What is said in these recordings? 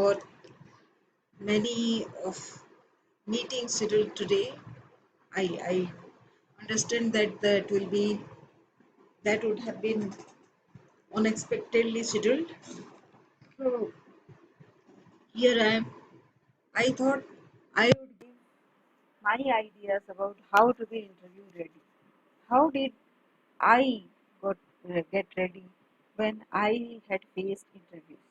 got many of meetings scheduled today. I understand that would have been unexpectedly scheduled. So here I am. I thought I would give my ideas about how to be interview ready. How did I get ready when I had faced interviews?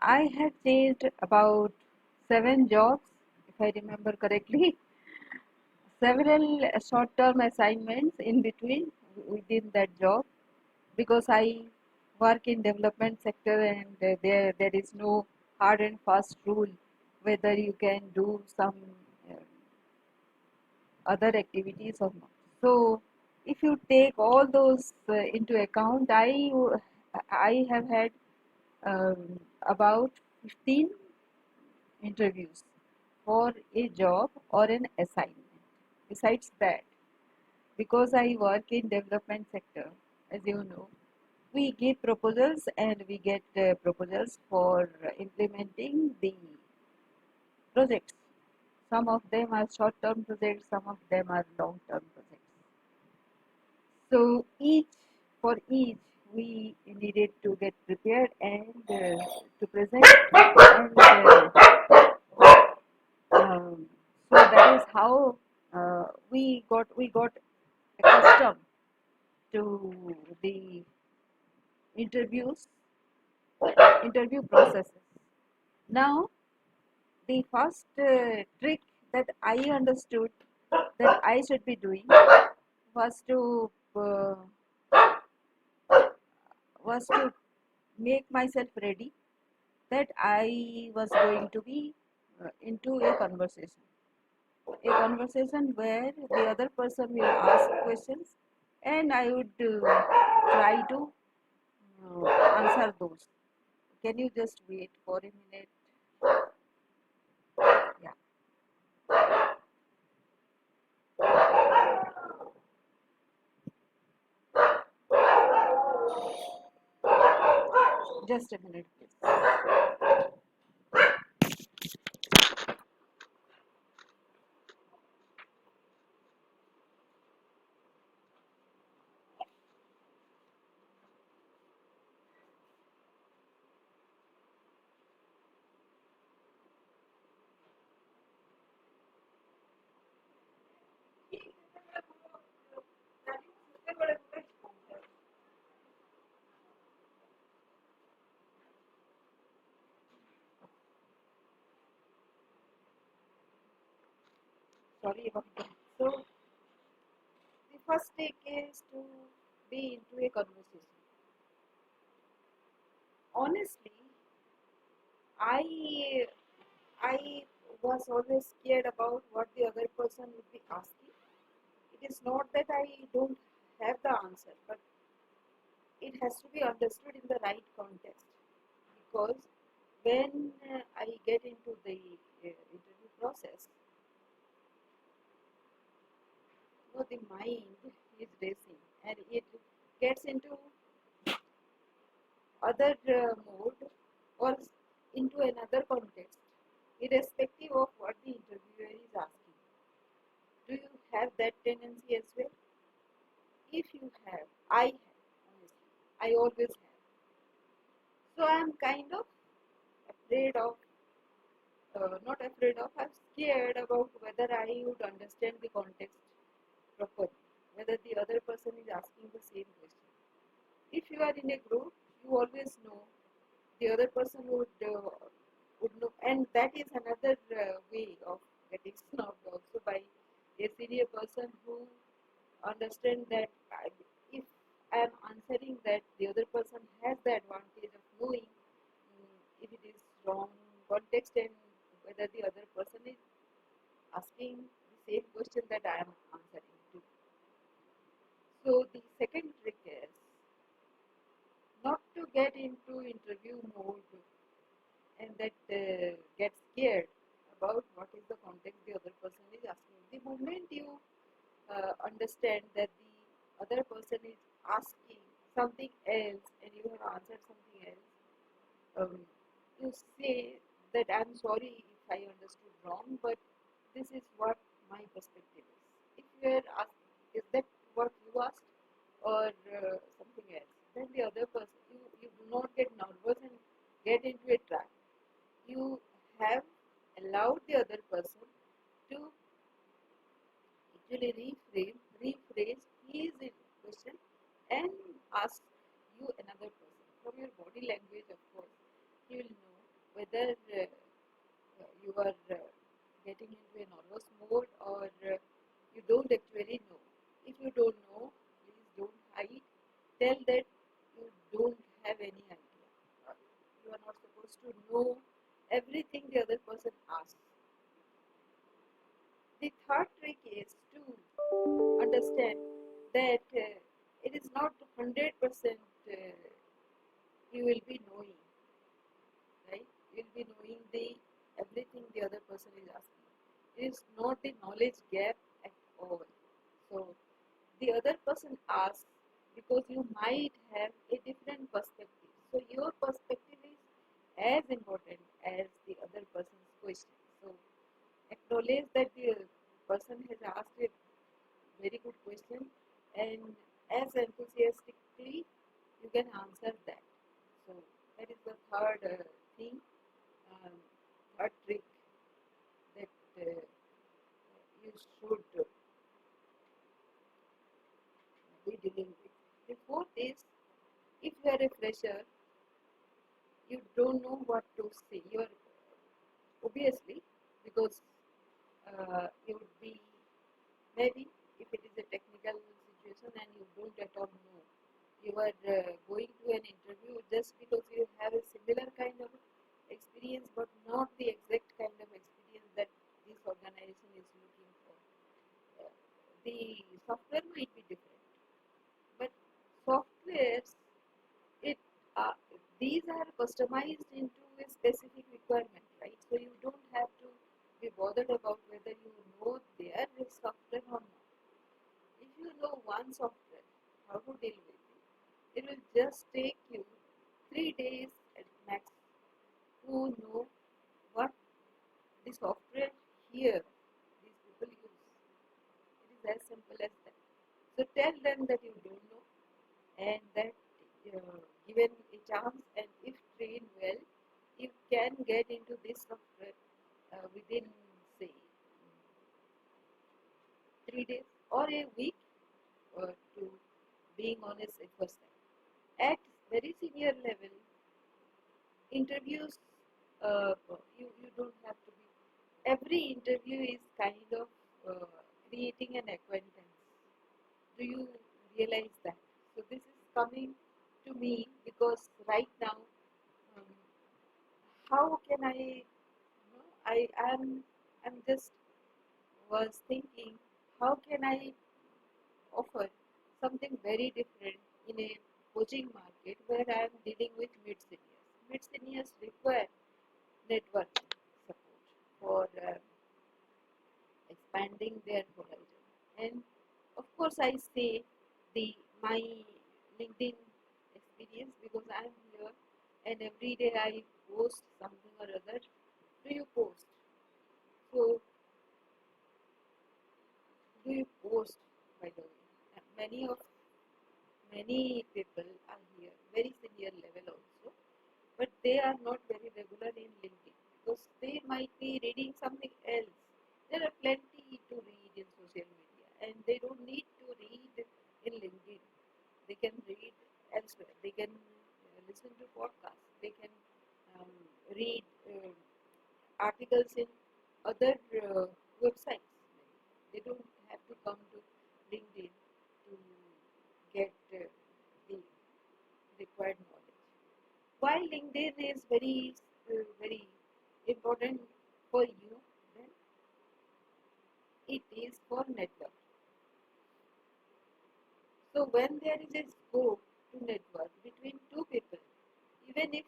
I had changed about 7 jobs, if I remember correctly, several short-term assignments in between within that job because I work in development sector and there is no hard and fast rule whether you can do some uh, other activities or not. So if you take all those into account, I have had about 15 interviews for a job or an assignment. Besides that, because I work in development sector, as you know, we give proposals and we get proposals for implementing the projects. Some of them are short-term projects, some of them are long-term projects. So each we needed to get prepared and to present and so that is how we got accustomed to the interviews interview processes. Now the first trick that I understood that I should be doing was to uh, was to make myself ready that I was going to be into a conversation where the other person will ask questions and I would try to answer those. Can you just wait for a minute? Yeah, just a minute, please. Sorry about that. So the first take is to be into a conversation. Honestly, I I was always scared about what the other person would be asking. It is not that I don't have the answer, but it has to be understood in the right context. Because when I get into the interview process, the mind is racing and it gets into other mode or into another context, irrespective of what the interviewer is asking. Do you have that tendency as well? If you have, I have, honestly, I always have. So I am kind of afraid of, not afraid of, I'm scared about whether I would understand the context properly, whether the other person is asking the same question. If you are in a group, you always know the other person would know, and that is another way of getting snubbed also by a senior person who understand that if I am answering that, the other person has the advantage of knowing if it is wrong context and whether the other person is asking the same question that I am answering to. So the second trick is not to get into interview mode and that get scared about what is the context the other person is asking. The moment you understand that the other person is asking something else and you have answered something else, um, you say that I'm sorry if I understood wrong, but this is what my perspective is. If you are asked, is that what you asked or something else? Then the other person, you do not get nervous and get into a trap. You have allowed the other person to actually rephrase his question and ask you another person. From your body language, of course, you will know whether you are getting into a nervous mode or you don't actually know. If you don't know, please don't hide. Tell that you don't have any idea. You are not supposed to know everything the other person asks. The third trick is to understand that it is not 100% you will be knowing, right? You will be knowing the everything the other person is asking. It is not the knowledge gap at all. So the other person asks because you might have a different perspective. So your perspective is as important as the other person's question. So acknowledge that the person has asked a very good question and as enthusiastically you can answer that. So that is the third thing, um, third trick that you should be dealing with. The fourth is, if you are a fresher, you don't know what to say. You are obviously, because you would be, maybe if it is a technical situation and you don't at all know, you are going to an interview just because you have a similar kind of experience but not the exact kind of experience that this organization is looking for. The software might be different, but softwares, it uh, these are customized into a specific requirement, right? So you don't have to be bothered about whether you know their software or not. If you know one software, how to deal with it will just take you 3 days at max to know what the software here these people use. It is as simple as that. So tell them that you don't know and that given a chance and if trained well, you can get into this software within say 3 days or a week to being honest at first time. At very senior level, interviews, you don't have to be, every interview is kind of creating an acquaintance. Do you realize that? So this is coming to me because right now, um, how can I, I'm just was thinking, how can I offer something very different in a coaching market where I am dealing with mid-seniors. Mid-seniors require networking support for expanding their horizon. And of course, I say the my LinkedIn experience because I am here and every day I post something or other. Do you post? So, do you post? By the way, many people are here, very senior level also, but they are not very regular in LinkedIn because they might be reading something else. There are plenty to read in social media and they don't need to read in LinkedIn. They can read elsewhere. They can listen to podcasts. They can um, read articles in other websites. They don't have to come to LinkedIn to get the required knowledge. Why LinkedIn is very important for you, then it is for network. So when there is a scope to network between two people, even if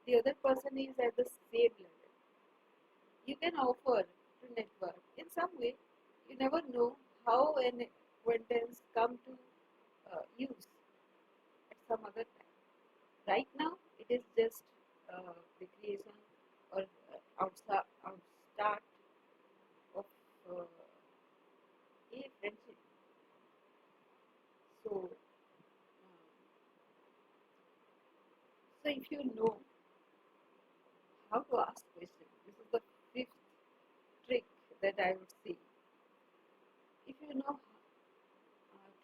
the other person is at the same level, you can offer to network in some way. You never know how an acquaintance come to use at some other time. Right now, it is just the creation or outstart of a friendship. So if you know how to ask questions, this is the fifth trick that I would say. If you know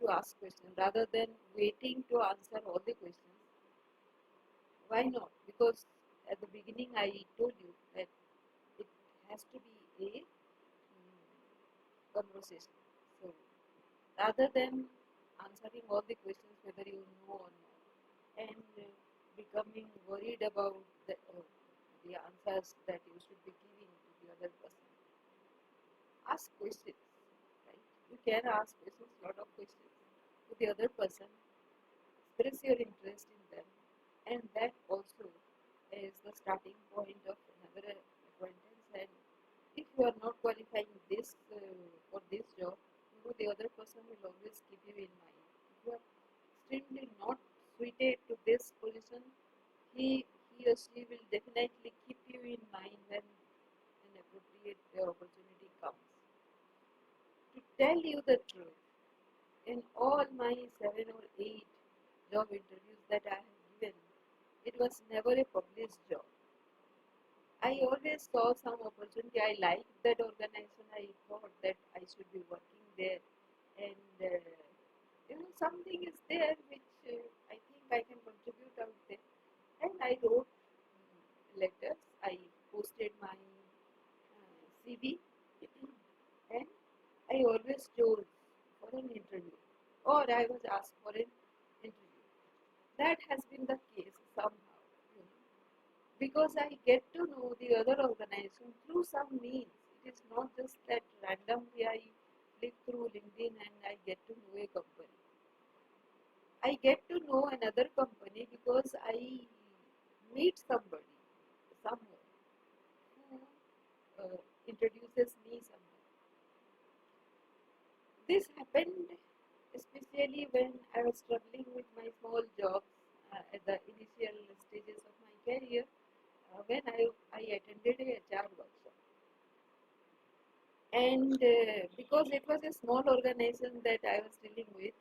to ask questions rather than waiting to answer all the questions, why not? Because at the beginning I told you that it has to be a conversation. So rather than answering all the questions whether you know or not, and becoming worried about the answers that you should be giving to the other person, ask questions, right? You can ask questions, lot of questions to the other person, express your interest in them, and that also is the starting point of another acquaintance. And if you are not qualifying this for this job, the other person will always keep you in mind. If you are extremely not suited to this position, he or she will definitely keep you in mind when an appropriate opportunity comes. To tell you the truth, in all my 7 or 8 job interviews that I have given, it was never a published job. I always saw some opportunity. I liked that organization. I thought that I should be working there, and something is there which I think I can contribute out there. And I wrote letters. I posted my CV, and I always chose for an interview, or I was asked for an interview. That has been the case somehow, because I get to know the other organization through some means. It is not just that randomly I click through LinkedIn and I get to know a company. I get to know another company because I meet somebody somewhere who introduces me somewhere. This happened especially when I was struggling with my small jobs at the initial stages of my career, when I attended a HR workshop. And because it was a small organization that I was dealing with,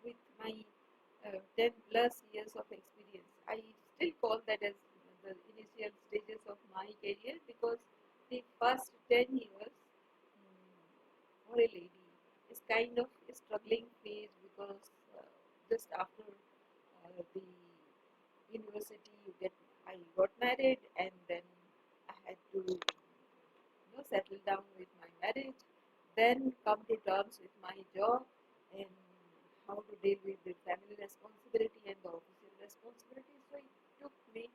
with my 10 plus years of experience, I still call that as the initial stages of my career, because the first 10 years for a lady is kind of a struggling phase, because just after the university I got married, and then I had to settle down with my marriage, then come to terms with my job and how to deal with the family responsibility and the official responsibility. So it took me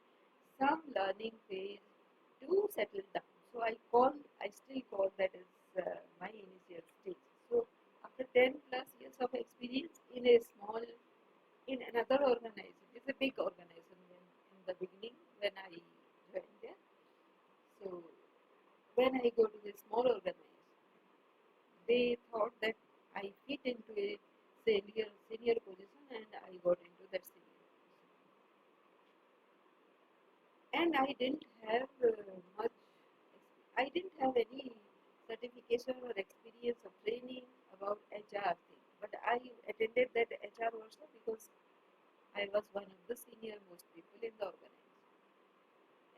some learning phase to settle down. So I still call that as my initial stage. So after 10 plus years of experience in another organization, it's a big organization in the beginning when I joined there. So when I go to the small organization, they thought that I fit into a senior position, and I got into that senior position. And I didn't have much. I didn't have any certification or experience or training about HR thing, but I attended that HR workshop because I was one of the senior most people in the organization.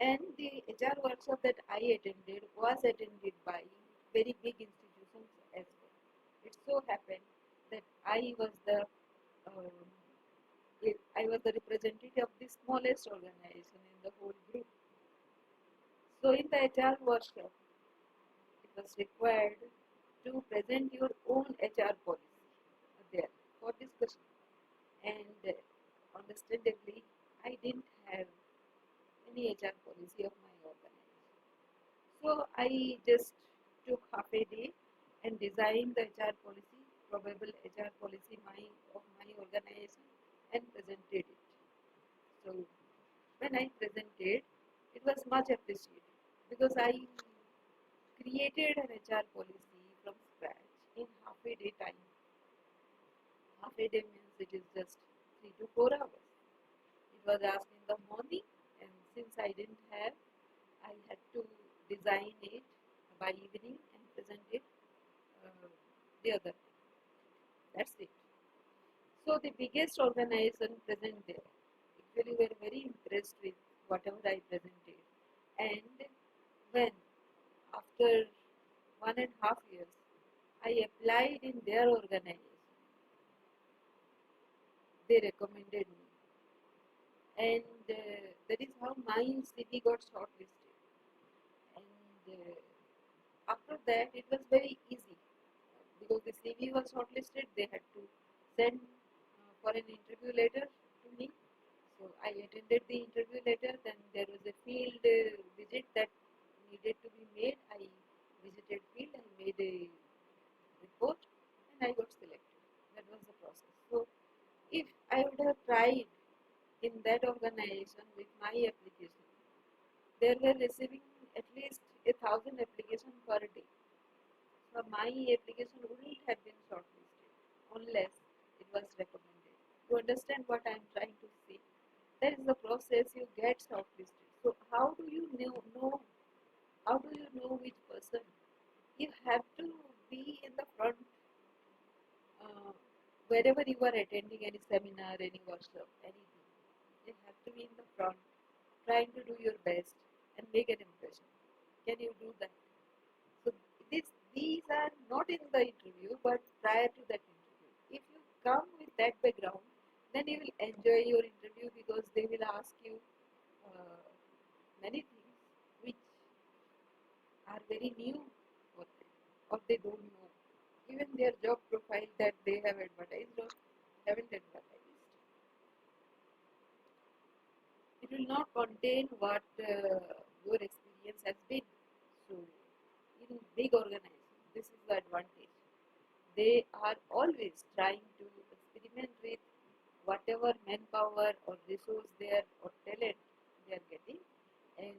And the HR workshop that I attended was attended by very big institutions as well. It so happened that um, I was the representative of the smallest organization in the whole group. So in the HR workshop, it was required to present your own HR policy there for discussion. And understandably, I didn't have any HR policy of my organization. So I just took half a day and designed the HR policy, probable HR policy of my organization, and presented it. So when I presented, it was much appreciated because I created an HR policy from scratch in half a day time. Half a day means it is just 3 to 4 hours. It was asked in the morning, and since I didn't have, I had to design it by evening and present it the other day. That's it. So the biggest organization present there actually were very impressed with whatever I presented. And when after 1.5 years I applied in their organization, they recommended me. And that is how my CV got shortlisted. And after that, it was very easy because the CV was shortlisted. They had to send for an interview letter to me. So I attended the interview letter. Then there was a field visit that needed to be made. I visited field. I made a report, and I got selected. That was the process. So if I would have tried in that organization with my application, they were receiving at least 1,000 applications per day. So my application wouldn't have been shortlisted unless it was recommended. You understand what I am trying to say? That is the process you get shortlisted. So how do you know? How do you know which person? You have to be in the front uh, wherever you are attending any seminar, any workshop, anything. You have to be in the front, trying to do your best and make an impression. Can you do that? So these are not in the interview, but prior to that interview. If you come with that background, then you will enjoy your interview because they will ask you uh, many things which are very new for them, or they don't know. Even their job profile that they have advertised or haven't advertised, it will not contain what your experience has been. So, in big organizations, this is the advantage. They are always trying to experiment with whatever manpower or resource there or talent they are getting, and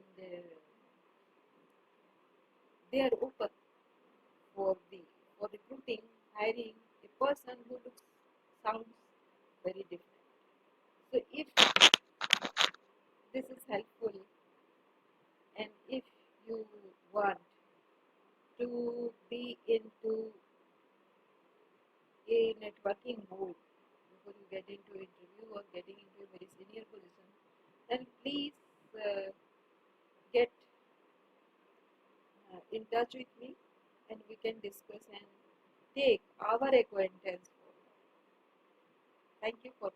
they are open for recruiting, hiring a person who looks sounds very different. So if this is helpful, and if you want to be into a networking mode before you get into interview or getting into a very senior position, then please get in touch with me, and we can discuss and take our acquaintance forward. Thank you for